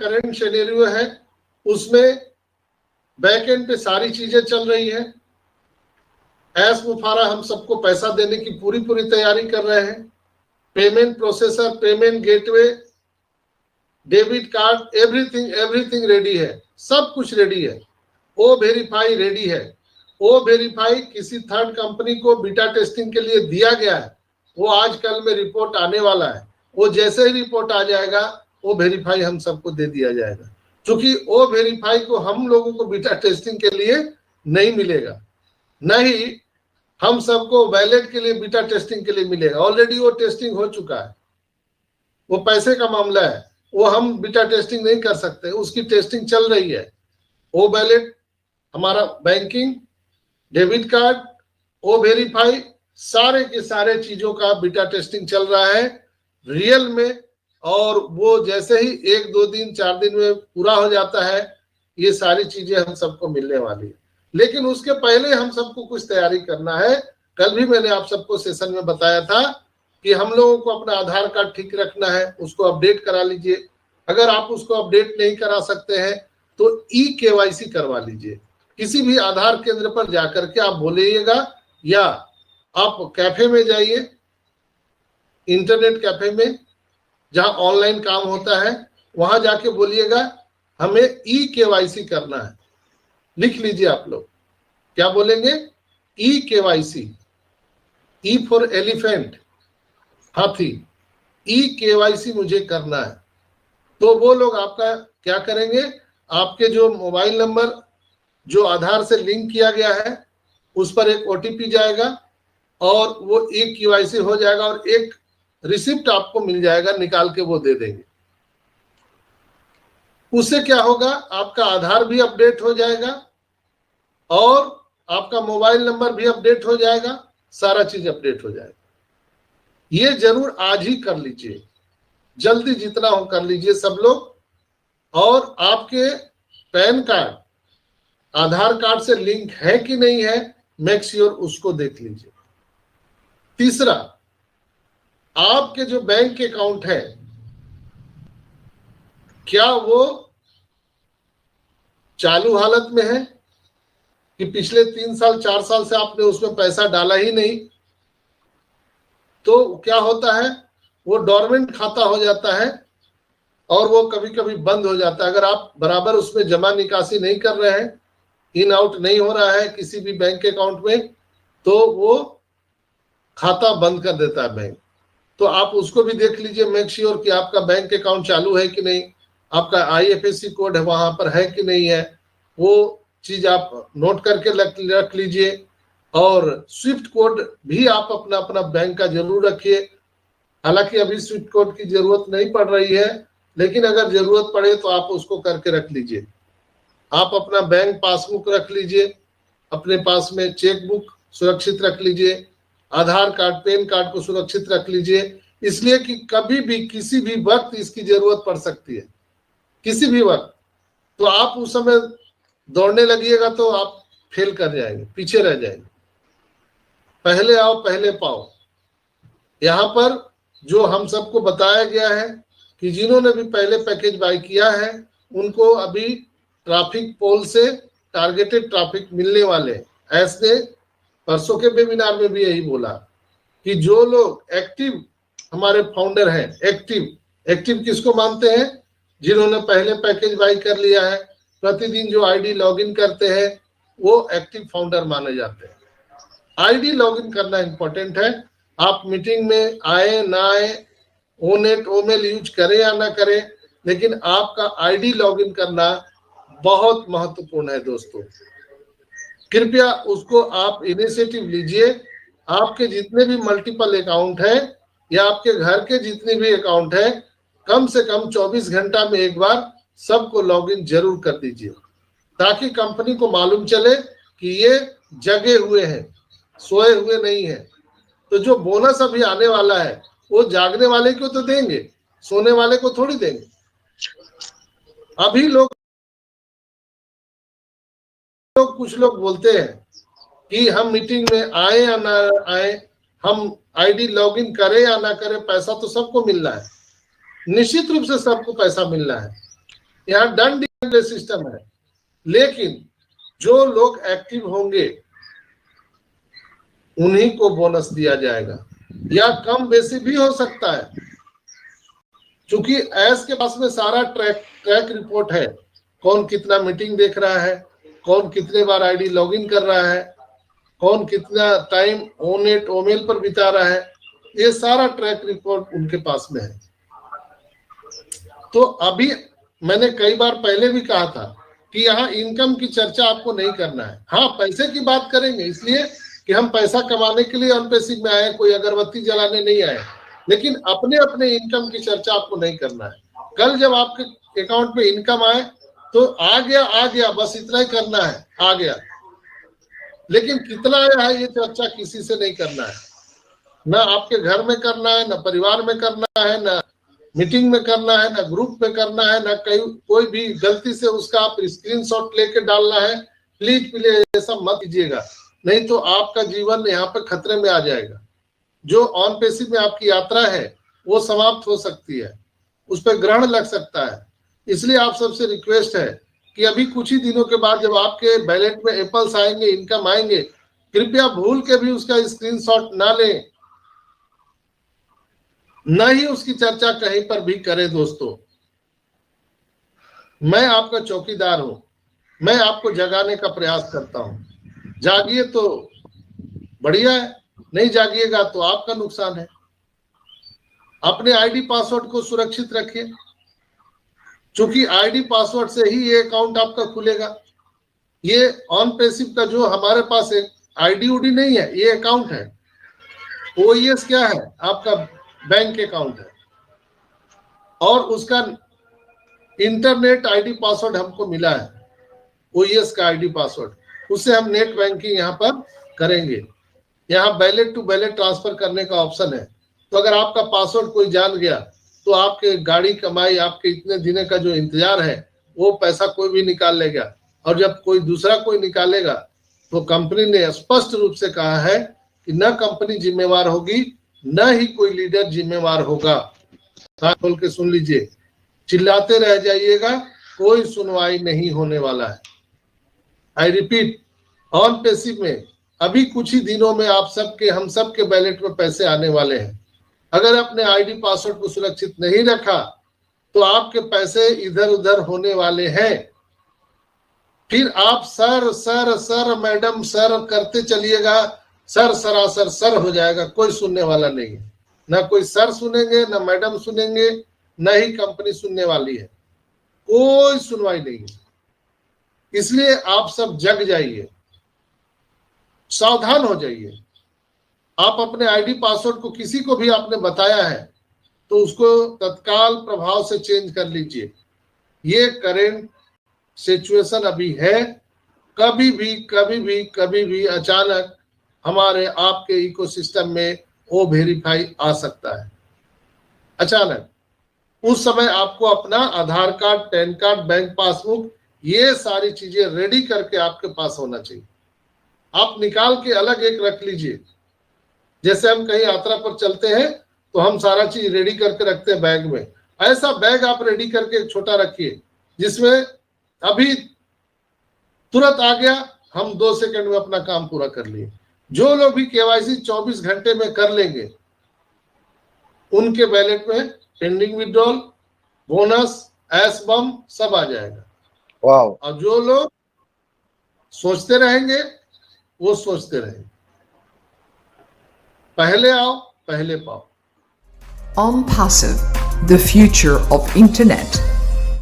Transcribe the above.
Current scenario है उसमें back and पे सारी चीजें चल रही है। एस मुफारा हम सबको पैसा देने की पूरी तैयारी कर रहे हैं। Payment processor, payment gateway, debit card, everything ready है, सब कुछ रेडी है। ओ वेरीफाई रेडी है। ओ वेरीफाई किसी थर्ड कंपनी को बीटा टेस्टिंग के लिए दिया गया है, वो आजकल में रिपोर्ट आने वाला है। वो जैसे ही रिपोर्ट आ जाएगा ओ वेरीफाई हम सबको दे दिया जाएगा, क्योंकि ओ वेरीफाई को हम लोगों को बीटा टेस्टिंग के लिए नहीं मिलेगा, नहीं हम सबको वैलिड के लिए बीटा टेस्टिंग के लिए मिलेगा। ऑलरेडी वो टेस्टिंग हो चुका है, वो पैसे का मामला है, वो हम बीटा टेस्टिंग नहीं कर सकते, उसकी टेस्टिंग चल रही है। ओ वैलिड, हमारा बैंकिंग, डेबिट कार्ड, ओ वेरीफाई, सारे के सारे चीजों का बीटा टेस्टिंग चल रहा है रियल में। और वो जैसे ही 1, 2 दिन 4 दिन में पूरा हो जाता है, ये सारी चीजें हम सबको मिलने वाली है। लेकिन उसके पहले हम सबको कुछ तैयारी करना है। कल भी मैंने आप सबको सेशन में बताया था कि हम लोगों को अपना आधार कार्ड ठीक रखना है, उसको अपडेट करा लीजिए। अगर आप उसको अपडेट नहीं करा सकते हैं तो ई-KYC करवा लीजिए। किसी भी आधार केंद्र पर जाकर के आप बोलिएगा, या आप कैफे में जाइए, इंटरनेट कैफे में जहां ऑनलाइन काम होता है, वहां जाके बोलिएगा हमें ई-KYC करना है। लिख लीजिए आप लोग, क्या बोलेंगे? ई-KYC, ई फॉर एलिफेंट, हाथी, ई-KYC मुझे करना है। तो वो लोग आपका क्या करेंगे, आपके जो मोबाइल नंबर जो आधार से लिंक किया गया है उस पर एक OTP जाएगा और वो ई-KYC हो जाएगा और एक रिसिप्ट आपको मिल जाएगा, निकाल के वो दे देंगे। उससे क्या होगा, आपका आधार भी अपडेट हो जाएगा और आपका मोबाइल नंबर भी अपडेट हो जाएगा, सारा चीज अपडेट हो जाएगा। ये जरूर आज ही कर लीजिए, जल्दी जितना हो कर लीजिए सब लोग। और आपके पैन कार्ड आधार कार्ड से लिंक है कि नहीं है, मेक श्योर उसको देख लीजिए। तीसरा, आपके जो बैंक अकाउंट है क्या वो चालू हालत में है कि पिछले 3 साल 4 साल से आपने उसमें पैसा डाला ही नहीं। तो क्या होता है, वो डोरमेंट खाता हो जाता है और वो कभी कभी बंद हो जाता है। अगर आप बराबर उसमें जमा निकासी नहीं कर रहे हैं, इन आउट नहीं हो रहा है किसी भी बैंक अकाउंट में, तो वो खाता बंद कर देता है बैंक। तो आप उसको भी देख लीजिए, मेक श्योर कि आपका बैंक अकाउंट चालू है कि नहीं, आपका IFSC कोड है वहां पर है कि नहीं है, वो चीज आप नोट करके रख लीजिए। और स्विफ्ट कोड भी आप अपना अपना बैंक का जरूर रखिए। हालांकि अभी स्विफ्ट कोड की जरूरत नहीं पड़ रही है, लेकिन अगर जरूरत पड़े तो आप उसको करके रख लीजिए। आप अपना बैंक पासबुक रख लीजिए, अपने पास में चेक बुक सुरक्षित रख लीजिए, आधार कार्ड, पैन कार्ड को सुरक्षित रख लीजिए, इसलिए कि कभी भी किसी भी वक्त इसकी जरूरत पड़ सकती है, किसी भी वक्त। तो आप उस समय दौड़ने लगिएगा तो आप फेल कर जाएंगे, पीछे रह जाएंगे। पहले आओ पहले पाओ। यहाँ पर जो हम सबको बताया गया है कि जिन्होंने भी पहले पैकेज बाय किया है उनको अभी ट्रैफिक पोल से टारगेटेड ट्रैफिक मिलने वाले हैं। ऐसे परसों के वेबिनार में भी यही बोला कि जो लोग एक्टिव हमारे फाउंडर हैं, एक्टिव किसको मानते हैं? जिन्होंने पहले पैकेज बाय कर लिया है, प्रतिदिन जो ID लॉगिन करते हैं, वो एक्टिव फाउंडर माने जाते हैं। ID लॉगिन करना इंपॉर्टेंट है। आप मीटिंग में आए ना आए, ओनेट ओमेल यूज करें या ना करें, लेकिन आपका ID लॉगिन करना बहुत महत्वपूर्ण है दोस्तों। कृपया उसको आप इनिशिएटिव लीजिए। आपके जितने भी मल्टीपल अकाउंट है या आपके घर के जितने भी अकाउंट है, कम से कम 24 घंटा में एक बार सबको लॉगिन जरूर कर दीजिए, ताकि कंपनी को मालूम चले कि ये जगे हुए हैं, सोए हुए नहीं है। तो जो बोनस अभी आने वाला है वो जागने वाले को तो देंगे, सोने वाले को थोड़ी देंगे। अभी लोग कुछ लोग बोलते हैं कि हम मीटिंग में आए या ना आए, हम आईडी लॉगिन करें या ना करें, पैसा तो सबको मिल रहा है, निश्चित रूप से सबको पैसा मिल रहा है, यहाँ डन डील सिस्टम है। लेकिन जो लोग एक्टिव होंगे उन्हीं को बोनस दिया जाएगा, या कम बेसी भी हो सकता है, क्योंकि एस के पास में सारा ट्रैक रिपोर्ट है, कौन कितना मीटिंग देख रहा है, कौन कितने बार आईडी लॉगिन कर रहा है, कौन कितना टाइम ओनेट ओमेल पर बिता रहा है, ये सारा ट्रैक रिपोर्ट उनके पास में है। तो अभी मैंने कई बार पहले भी कहा था कि यहाँ इनकम की चर्चा आपको नहीं करना है। हाँ, पैसे की बात करेंगे इसलिए कि हम पैसा कमाने के लिए अनपेसिव में आए, कोई अगरबत्ती जलाने नहीं आए, लेकिन अपने अपने इनकम की चर्चा आपको नहीं करना है। कल जब आपके अकाउंट में इनकम आए तो आ गया, बस इतना ही करना है, आ गया, लेकिन कितना आया है ये चर्चा किसी से नहीं करना है, ना आपके घर में करना है, ना परिवार में करना है, ना मीटिंग में करना है, ना ग्रुप में करना है, ना कोई भी गलती से उसका आप स्क्रीनशॉट लेके डालना है। प्लीज ऐसा मत कीजिएगा, नहीं तो आपका जीवन यहाँ पे खतरे में आ जाएगा। जो ऑन पेसिव में आपकी यात्रा है वो समाप्त हो सकती है, उस पर ग्रहण लग सकता है। इसलिए आप सबसे रिक्वेस्ट है कि अभी कुछ ही दिनों के बाद जब आपके बैलेट में एप्पल्स आएंगे, इनकम आएंगे, कृपया भूल के भी उसका स्क्रीनशॉट ना लें, न ही उसकी चर्चा कहीं पर भी करें। दोस्तों, मैं आपका चौकीदार हूं, मैं आपको जगाने का प्रयास करता हूं। जागिए तो बढ़िया है, नहीं जागिएगा तो आपका नुकसान है। अपने आईडी पासवर्ड को सुरक्षित रखिए, क्योंकि आईडी पासवर्ड से ही ये अकाउंट आपका खुलेगा। ये ऑन पेसिव का जो हमारे पास एक आईडी उडी नहीं है, ये अकाउंट है। ओईएस क्या है? आपका बैंक अकाउंट है, और उसका इंटरनेट आईडी पासवर्ड हमको मिला है, ओईएस का आईडी पासवर्ड, उससे हम नेट बैंकिंग यहाँ पर करेंगे। यहाँ बैलेट टू बैलेट ट्रांसफर करने का ऑप्शन है, तो अगर आपका पासवर्ड कोई जान गया तो आपके गाड़ी कमाई, आपके इतने दिन का जो इंतजार है वो पैसा कोई भी निकाल लेगा। और जब कोई दूसरा कोई निकालेगा तो कंपनी ने स्पष्ट रूप से कहा है कि न कंपनी जिम्मेवार होगी, न ही कोई लीडर जिम्मेवार होगा। खोल के सुन लीजिए, चिल्लाते रह जाइएगा, कोई सुनवाई नहीं होने वाला है। आई रिपीट, ऑन पेसिव में अभी कुछ ही दिनों में आप सबके, हम सबके बैलेट में पैसे आने वाले हैं। अगर अपने आईडी पासवर्ड को सुरक्षित नहीं रखा तो आपके पैसे इधर उधर होने वाले हैं। फिर आप sir sir sir madam sir करते चलिएगा, सर सरासर सर हो जाएगा, कोई सुनने वाला नहीं है। ना कोई सर सुनेंगे, ना मैडम सुनेंगे, न ही कंपनी सुनने वाली है, कोई सुनवाई नहीं है। इसलिए आप सब जग जाइए, सावधान हो जाइए। आप अपने आईडी पासवर्ड को किसी को भी आपने बताया है तो उसको तत्काल प्रभाव से चेंज कर लीजिए। ये करेंट सिचुएशन अभी है, कभी भी अचानक हमारे आपके इकोसिस्टम में वो वेरीफाई आ सकता है। अचानक उस समय आपको अपना Aadhaar card, PAN card, bank passbook, ये सारी चीजें रेडी करके आपके पास होना चाहिए। आप निकाल के अलग एक रख लीजिए। जैसे हम कहीं यात्रा पर चलते हैं तो हम सारा चीज रेडी करके रखते हैं बैग में, ऐसा बैग आप रेडी करके एक छोटा रखिए, जिसमें अभी तुरंत आ गया, हम 2 सेकंड में अपना काम पूरा कर लिए। जो लोग भी केवाईसी 24 घंटे में कर लेंगे उनके बैलेट में पेंडिंग विड्रॉल, बोनस, एस बम सब आ जाएगा। वाह। और जो लोग सोचते रहेंगे वो सोचते रहेंगे, पहले आओ पहले पाओ। OnPassive, the future of internet.